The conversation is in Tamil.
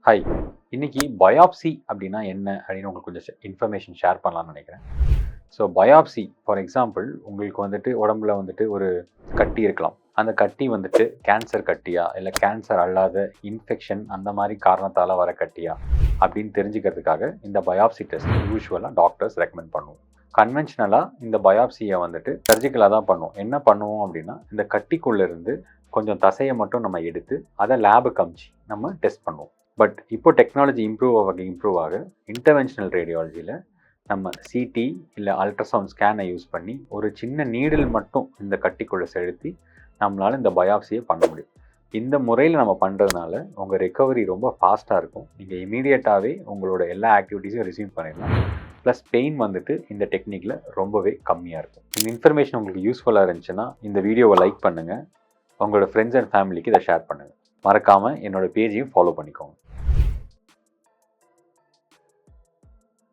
ஹாய். இன்னைக்கு பயாப்சி அப்படின்னா என்ன அப்படின்னு உங்களுக்கு கொஞ்சம் இன்ஃபர்மேஷன் ஷேர் பண்ணலாம்னு நினைக்கிறேன். ஸோ பயாப்சி ஃபார் எக்ஸாம்பிள் உங்களுக்கு வந்துட்டு உடம்புல வந்துட்டு ஒரு கட்டி இருக்கலாம். அந்த கட்டி வந்துட்டு கேன்சர் கட்டியா இல்லை கேன்சர் அல்லாத இன்ஃபெக்ஷன் அந்த மாதிரி காரணத்தால் வர கட்டியா அப்படின்னு தெரிஞ்சுக்கிறதுக்காக இந்த பயாப்சி டெஸ்ட் யூஸ்வலாக டாக்டர்ஸ் ரெக்கமெண்ட் பண்ணுவோம். கன்வென்ஷனலாக இந்த பயாப்சியை வந்துட்டு சர்ஜிக்கலாக தான் பண்ணுவோம். என்ன பண்ணுவோம் அப்படின்னா இந்த கட்டிக்குள்ளேருந்து கொஞ்சம் தசையை மட்டும் நம்ம எடுத்து அதை லேபுக்கு அமிச்சு நம்ம டெஸ்ட் பண்ணுவோம். பட் இப்போ டெக்னாலஜி இம்ப்ரூவ் ஆக இன்டர்வென்ஷனல் ரேடியாலஜியில் நம்ம சிடி இல்லை அல்ட்ராசவுண்ட் ஸ்கேனை யூஸ் பண்ணி ஒரு சின்ன நீடில் மட்டும் இந்த கட்டிக்குள்ளே செலுத்தி நம்மளால் இந்த பயாப்சியை பண்ண முடியும். இந்த முறையில் நம்ம பண்ணுறதுனால உங்கள் ரெக்கவரி ரொம்ப ஃபாஸ்ட்டாக இருக்கும். நீங்கள் இமீடியட்டாகவே உங்களோட எல்லா ஆக்டிவிட்டீஸையும் ரிசீவ் பண்ணிடலாம். ப்ளஸ் பெயின் வந்துட்டு இந்த டெக்னிக்கில் ரொம்பவே கம்மியாக இருக்கும். இந்த இன்ஃபர்மேஷன் உங்களுக்கு யூஸ்ஃபுல்லாக இருந்துச்சுன்னா இந்த வீடியோவை லைக் பண்ணுங்கள். உங்களோட ஃப்ரெண்ட்ஸ் அண்ட் ஃபேமிலிக்கு இதை ஷேர் பண்ணுங்கள். மறக்காமல் என்னோடய பேஜையும் ஃபாலோ பண்ணிக்கோங்க.